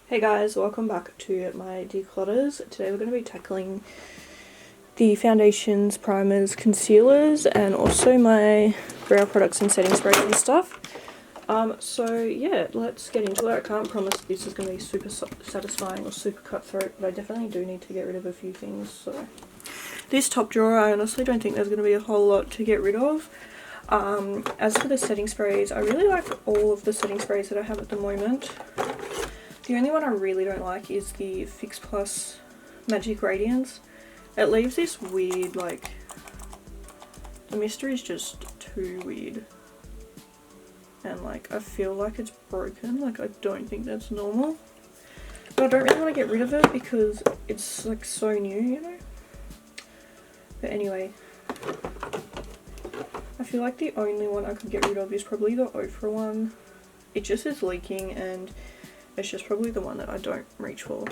Hey guys, welcome back to my declutters. Today we're going to be tackling the foundations, primers, concealers, and also my brow products and setting sprays and stuff. So yeah, let's get into it. I can't promise this is going to be super satisfying or super cutthroat, but I definitely do need to get rid of a few things. So this top drawer, I honestly don't think there's going to be a whole lot to get rid of. As for the setting sprays, I really like all of the setting sprays that I have at the moment. The only one I really don't like is the Fix Plus Magic Radiance. It leaves this weird, like, the mystery is just too weird. And like, I feel like it's broken, like I don't think that's normal. But I don't really want to get rid of it because it's like so new, you know? But anyway, I feel like the only one I could get rid of is probably the Ofra one. It just is leaking and it's just probably the one that I don't reach for.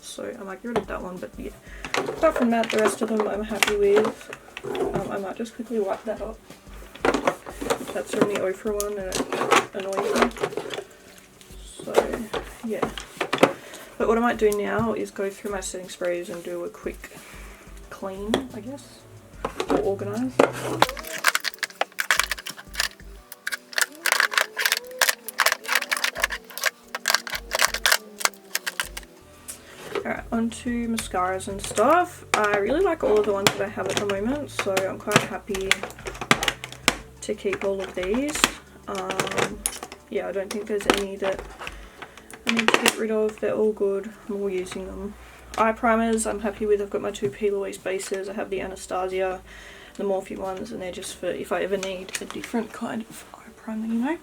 So I might get rid of that one, but yeah. Apart from that, the rest of them I'm happy with. I might just quickly wipe that up. That's from the Ofra one and it annoys me. So yeah. But what I might do now is go through my setting sprays and do a quick clean, I guess, or organise. Alright, onto mascaras and stuff. I really like all of the ones that I have at the moment, so I'm quite happy to keep all of these. Yeah, I don't think there's any that I need to get rid of. They're all good. I'm all using them. Eye primers I'm happy with. I've got my two P. Louise bases. I have the Anastasia, the Morphe ones, and they're just for if I ever need a different kind of eye primer, you know.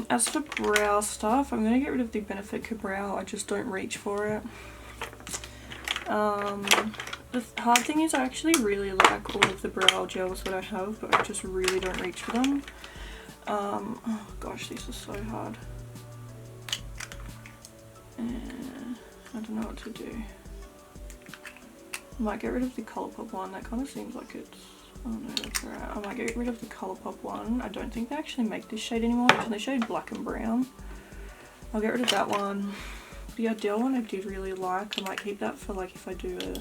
As for brow stuff, I'm going to get rid of the Benefit Brow. I just don't reach for it. The hard thing is I actually really like all of the brow gels that I have, but I just really don't reach for them. Oh gosh, this is so hard. I don't know what to do. I might get rid of the Colourpop one. That kind of seems like it's... Oh no, that's alright. I might get rid of the Colourpop one. I don't think they actually make this shade anymore. It's in the shade black and brown. I'll get rid of that one. The Adele one I did really like. I might keep that for like if I do a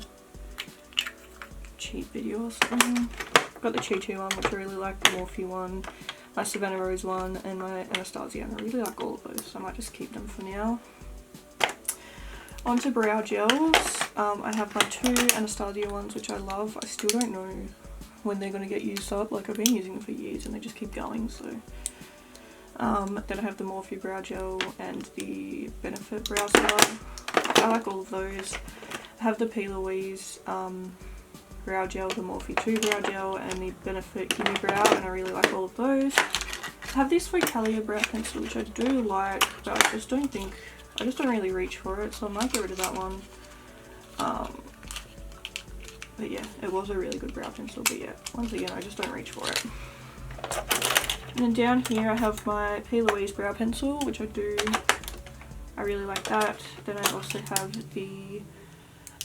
cheap video or something. I've got the Chi Chi one, which I really like, the Morphe one, my Savannah Rose one, and my Anastasia, and I really like all of those, so I might just keep them for now. Onto brow gels. I have my two Anastasia ones, which I love. I still don't know when they're going to get used up. Like, I've been using them for years and they just keep going, so. Then I have the Morphe brow gel and the Benefit brow scrub. I like all of those. I have the P. Louise brow gel, the Morphe 2 brow gel, and the Benefit Gimme Brow, and I really like all of those. I have this Focalia brow pencil, which I do like, but I just don't really reach for it, so I might get rid of that one. But yeah, it was a really good brow pencil, but yeah, once again, I just don't reach for it. And then down here I have my P. Louise brow pencil, which I really like that. Then I also have the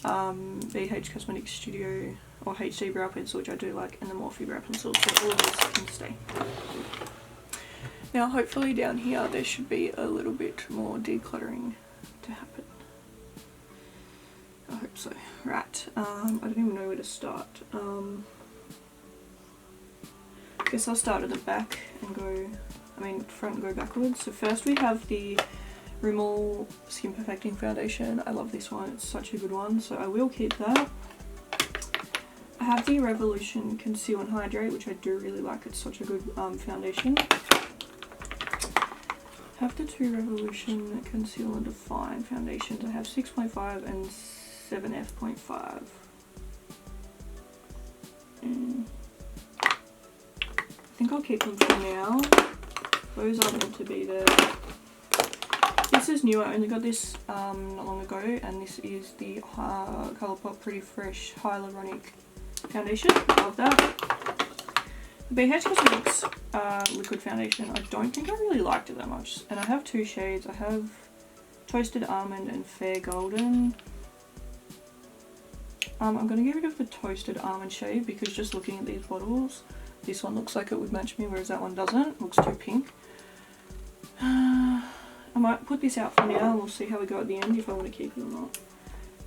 BH Cosmetics Studio or HD brow pencil, which I do like, and the Morphe brow pencil, so all of these can stay. Now hopefully down here there should be a little bit more decluttering to happen. I hope so. Right, I don't even know where to start. I guess I'll start at the back and front and go backwards. So first we have the Rimmel Skin Perfecting Foundation. I love this one, it's such a good one, so I will keep that. I have the Revolution Conceal and Hydrate, which I do really like, it's such a good foundation. I have the two Revolution Conceal and Define foundations. I have 6.5 and 7F.5. I think I'll keep them for now. Those aren't meant to be there. This is new, I only got this not long ago, and this is the Colourpop Pretty Fresh Hyaluronic Foundation. Love that. The BH Cosmetics liquid foundation, I don't think I really liked it that much. And I have two shades. I have Toasted Almond and Fair Golden. I'm going to get rid of the Toasted Almond shade because just looking at these bottles, this one looks like it would match me, whereas that one doesn't. It looks too pink. I might put this out for now and we'll see how we go at the end if I want to keep it or not.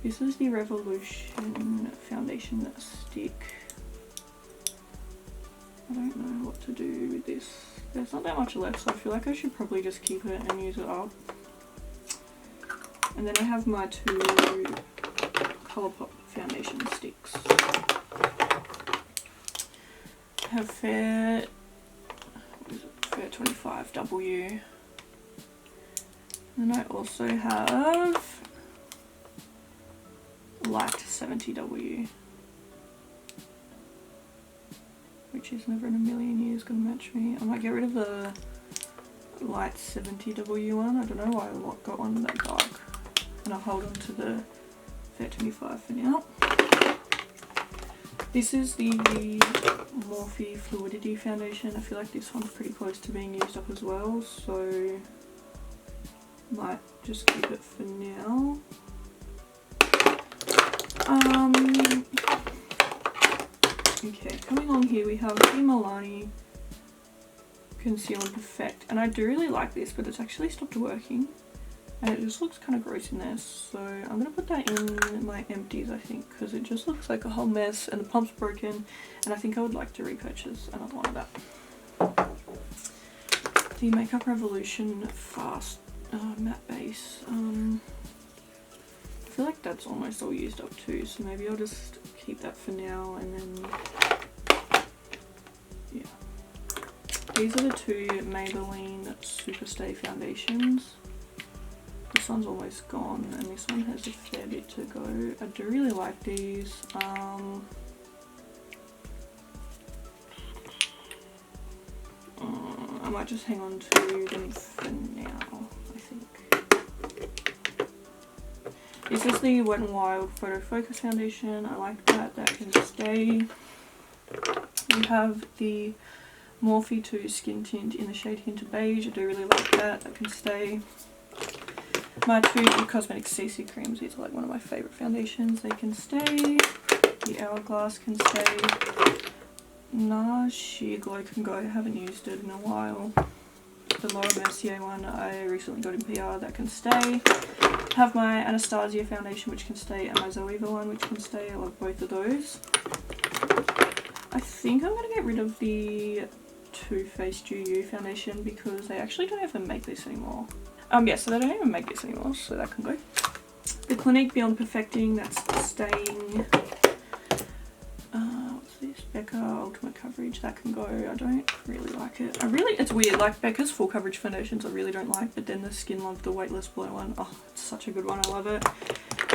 This is the Revolution foundation stick. I don't know what to do with this. There's not that much left, so I feel like I should probably just keep it and use it up. And then I have my 2 Colourpop foundation sticks. I have Fair 25W. And I also have Light 70W, which is never in a million years going to match me. I might get rid of the Light 70W one. I don't know why I got one that dark. And I'll hold on to the Fair 25 for now. This is the Morphe Fluidity foundation. I feel like this one's pretty close to being used up as well, so might just keep it for now. Okay, coming on here we have the Milani Conceal and Perfect, and I do really like this, but it's actually stopped working and it just looks kind of gross in there, so I'm gonna put that in my empties, I think, because it just looks like a whole mess and the pump's broken, and I think I would like to repurchase another one of that. The Makeup Revolution Fast matte base. I feel like that's almost all used up too, so maybe I'll just keep that for now, and then yeah. These are the 2 Maybelline Superstay foundations. This one's almost gone and this one has a fair bit to go. I do really like these. I might just hang on to them for now, I think. This is the Wet n Wild Photo Focus foundation. I like that, that can stay. We have the Morphe 2 Skin Tint in the shade Hinted Beige. I do really like that, that can stay. My 2 Cosmetics CC creams, these are like one of my favourite foundations, they can stay. The Hourglass can stay. NARS Sheer Glow can go, I haven't used it in a while. The Laura Mercier one I recently got in PR, that can stay. I have my Anastasia foundation which can stay, and my Zoeva one which can stay. I love both of those. I think I'm going to get rid of the Too Faced UU foundation because they actually don't even make this anymore. Yeah, so they don't even make this anymore, so that can go. The Clinique Beyond Perfecting, that's staying. What's this? Becca Ultimate Coverage, that can go. I don't really like it. It's weird, like Becca's full coverage foundations I really don't like, but then the Skin Love, the Weightless Glow one, oh, it's such a good one, I love it.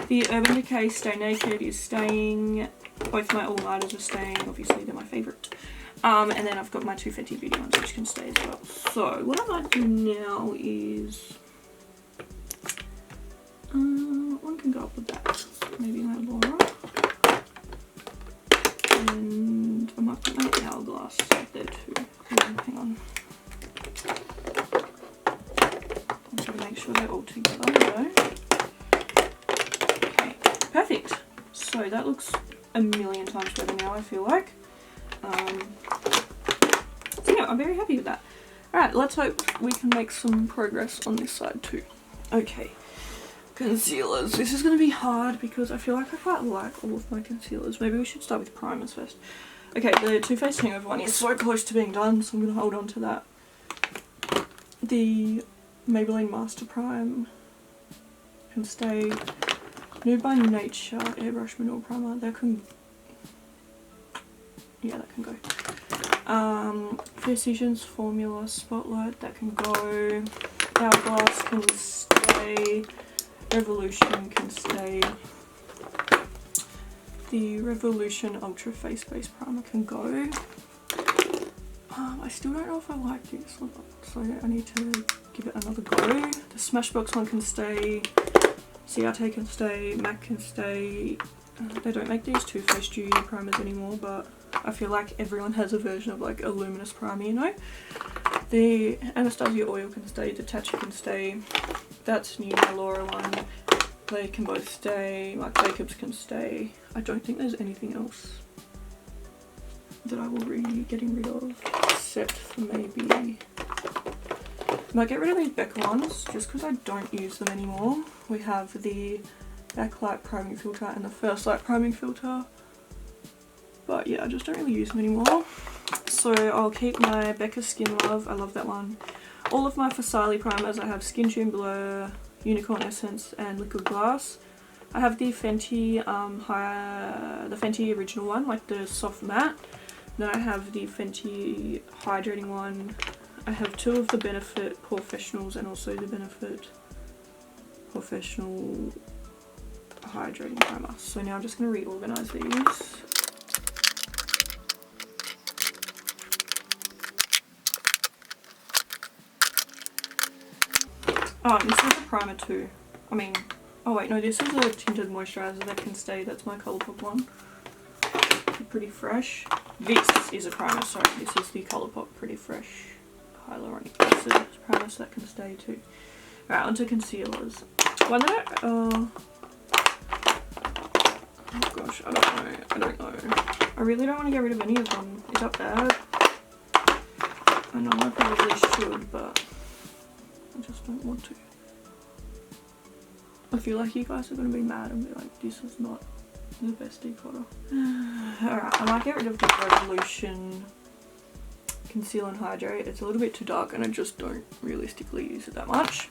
The Urban Decay Stay Naked is staying. Both my all-nighters are staying, obviously they're my favourite. And then I've got my 2 Fenty Beauty ones which can stay as well. So what I might do now is one can go up with that. Maybe my Laura. And I might put my Hourglass up there too. Hang on. I'm just going to make sure they're all together though. Okay, perfect. So that looks a million times better now, I feel like. So yeah, I'm very happy with that. Alright, let's hope we can make some progress on this side too. Okay, concealers. This is going to be hard because I feel like I quite like all of my concealers. Maybe we should start with primers first. Okay, the Too Faced Hangover one is so close to being done, so I'm going to hold on to that. The Maybelline Master Prime can stay. Nude by Nature Airbrush Mineral Primer, that can, yeah, that can go. Precision's Formula Spotlight, that can go. Hourglass can stay. Revolution can stay. The Revolution Ultra Face Base Primer can go. I still don't know if I like this or not, so I need to give it another go. The Smashbox one can stay. CRT can stay, MAC can stay. They don't make these Too Faced UU primers anymore, but I feel like everyone has a version of like a luminous primer, you know. The Anastasia Oil can stay, Detacher can stay. That's new, my Laura one. They can both stay. Marc Jacobs can stay. I don't think there's anything else that I will be getting rid of, except for maybe might get rid of these Becca ones just because I don't use them anymore. We have the Backlight Priming Filter and the First Light Priming Filter. But yeah, I just don't really use them anymore. So I'll keep my Becca Skin Love. I love that one. All of my Farsali primers, I have Skin Tune Blur, Unicorn Essence and Liquid Glass. I have the Fenty the Fenty original one, like the soft matte. Then I have the Fenty hydrating one. I have 2 of the Benefit Professionals and also the Benefit Professional hydrating primer. So now I'm just going to reorganize these. Oh, this is a primer too. I mean, oh wait, no, this is a tinted moisturizer that can stay. That's my Colourpop one. Pretty Fresh. This is a primer, sorry. This is the Colourpop Pretty Fresh Hyaluronic Acid primer, so that can stay too. Alright, onto concealers. One that oh gosh, I don't know. I really don't want to get rid of any of them. Is that bad? I know I probably should, but I just don't want to. I feel like you guys are going to be mad and be like, this is not the best declutter. Alright, I might get rid of the Revolution Conceal and Hydrate. It's a little bit too dark and I just don't realistically use it that much.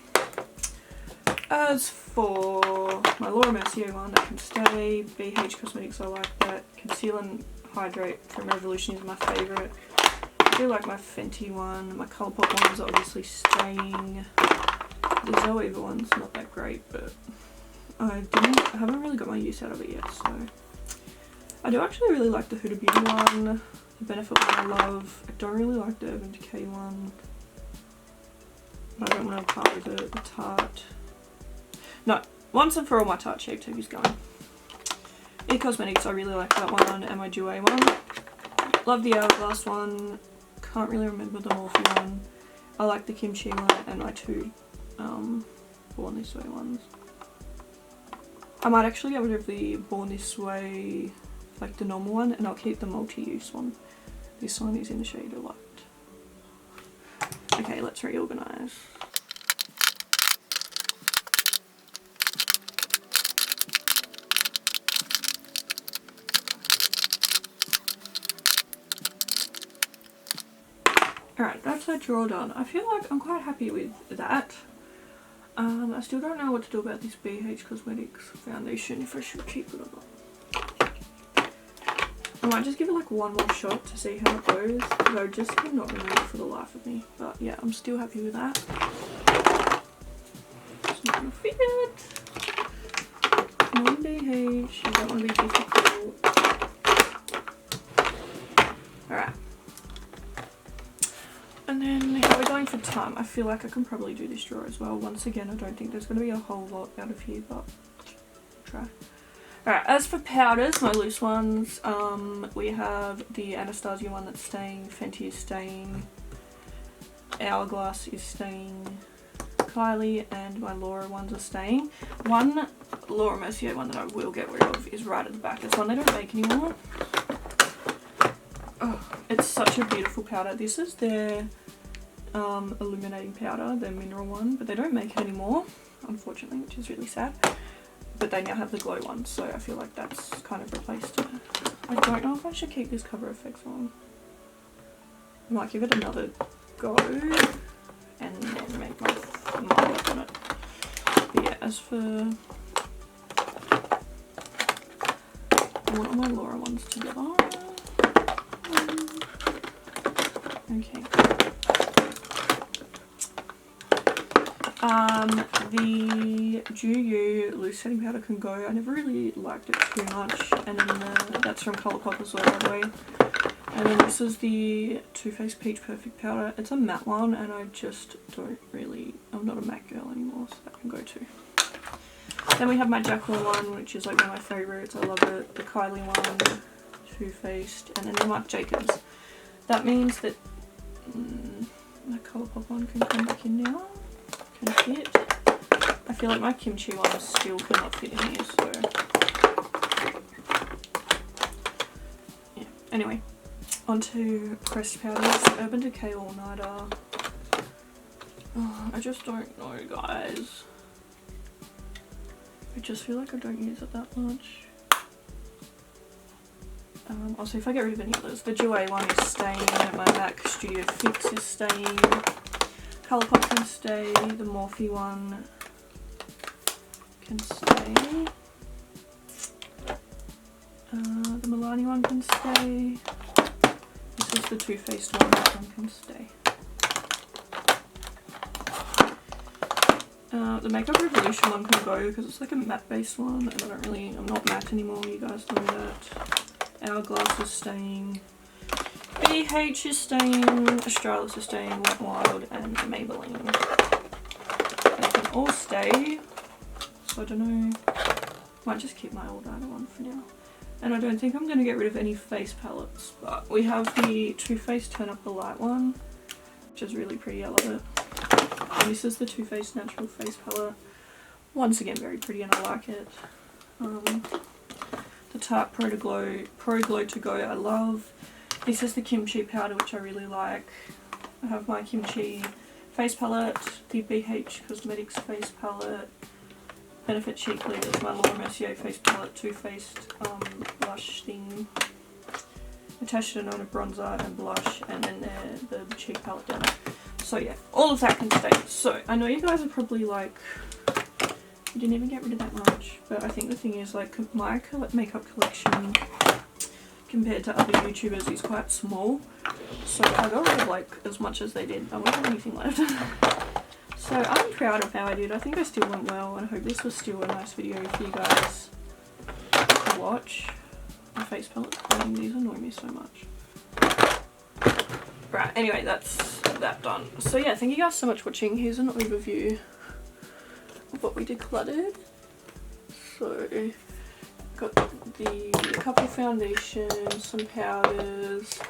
As for my Laura Mercier one, that can stay. BH Cosmetics, I like that. Conceal and Hydrate from Revolution is my favourite. I do like my Fenty one. My Colourpop one is obviously staying. The Zoeva one's not that great, but I haven't really got my use out of it yet, so. I do actually really like the Huda Beauty one. The Benefit one I love. I don't really like the Urban Decay one. I don't want to part with it. The Tarte. No, once and for all my Tarte Shape Tape is going. E-Cosmetics, I really like that one, and my Jouer one. Love the Hourglass one. Can't really remember the Morphe one. I like the Kimchi one and my 2 Born This Way ones. I might actually get rid of the Born This Way, like the normal one, and I'll keep the multi-use one. This one is in the shade Light. Okay, let's reorganize. Alright, that's our drawer done. I feel like I'm quite happy with that. I still don't know what to do about this BH Cosmetics foundation, if I should keep it or not. I might just give it like one more shot to see how it goes, because I just cannot remember for the life of me. But yeah, I'm still happy with that. It's not gonna fit. Come on, BH, you don't want to be difficult. Alright. And then how we're going for time, I feel like I can probably do this drawer as well. Once again, I don't think there's going to be a whole lot out of here, but I'll try. Alright, as for powders, my loose ones, we have the Anastasia one that's staying, Fenty is staying, Hourglass is staying, Kylie and my Laura ones are staying. One Laura Mercier one that I will get rid of is right at the back. It's one they don't make anymore. Oh, it's such a beautiful powder. This is their illuminating powder, their mineral one, but they don't make it anymore, unfortunately, which is really sad. But they now have the glow one, so I feel like that's kind of replaced it. I don't know if I should keep this Cover FX on. I might give it another go and then make my mind up on it. But yeah, as for I want all my Laura ones together. Okay. The Juyu loose setting powder can go. I never really liked it too much, and then that's from Colourpop as well, by the way. And then this is the Too Faced Peach Perfect powder. It's a matte one, and I just don't really. I'm not a matte girl anymore, so that can go too. Then we have my Jacqueline one, which is like one of my favourites. I love it. The Kylie one, Too Faced, and then the Marc Jacobs. That means that my Colourpop one can come back in now. Can fit. I feel like my Kimchi one still cannot fit in here, so yeah. Anyway, onto pressed powders. Urban Decay All Nighter. Oh, I just don't know, guys. I just feel like I don't use it that much. Also, if I get rid of any others, the Jouer one is staying, my MAC Studio Fix is staying, Colourpop can stay, the Morphe one can stay, the Milani one can stay, this is the Too Faced one, that one can stay. The Makeup Revolution one can go because it's like a matte based one and I'm not matte anymore, you guys know that. Hourglass is staying, BH is staying, Australis is staying, Wet n Wild and Maybelline. They can all stay, so I don't know, might just keep my old eyeliner one for now. And I don't think I'm going to get rid of any face palettes, but we have the Too Faced Turn Up the Light one, which is really pretty, I love it. And this is the Too Faced Natural Face Palette, once again very pretty and I like it. The Tarte Pro Glow To Go I love. This is the Kimchi powder which I really like. I have my Kimchi face palette, the BH Cosmetics face palette, Benefit Cheek Leaders, my Laura Mercier face palette, Too Faced blush thing, Natasha Denona bronzer and blush, and then the cheek palette down there. So yeah, all of that can stay. So I know you guys are probably like, you didn't even get rid of that much, but I think the thing is like my makeup collection compared to other YouTubers is quite small, so I got rid of like as much as they did. I won't have anything left. So I'm proud of how I did. I think I still went well and I hope this was still a nice video for you guys to watch. My face palette, these annoy me so much. Right, anyway, that's that done. So yeah, thank you guys so much for watching. Here's an overview of what we decluttered. So got a couple foundations, some powders,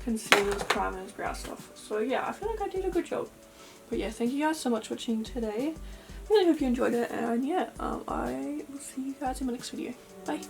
concealers, primers, brow stuff. So yeah, I feel like I did a good job. But yeah, thank you guys so much for watching today. Really hope you enjoyed it, and yeah, I will see you guys in my next video. Bye.